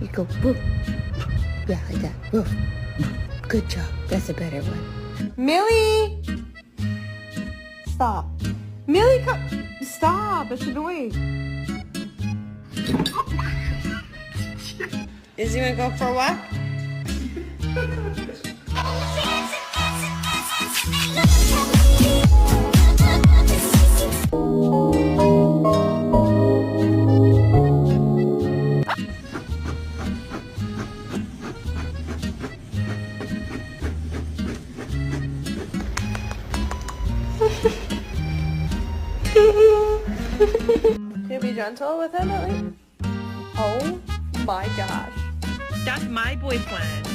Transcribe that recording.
You go woof. Yeah, like that. Woof. Good job. That's a better one. Millie! Stop. Millie, come. Stop. It's annoying. Is he gonna go for a walk? Can you be gentle with him at least? Oh my gosh. That's my boyfriend.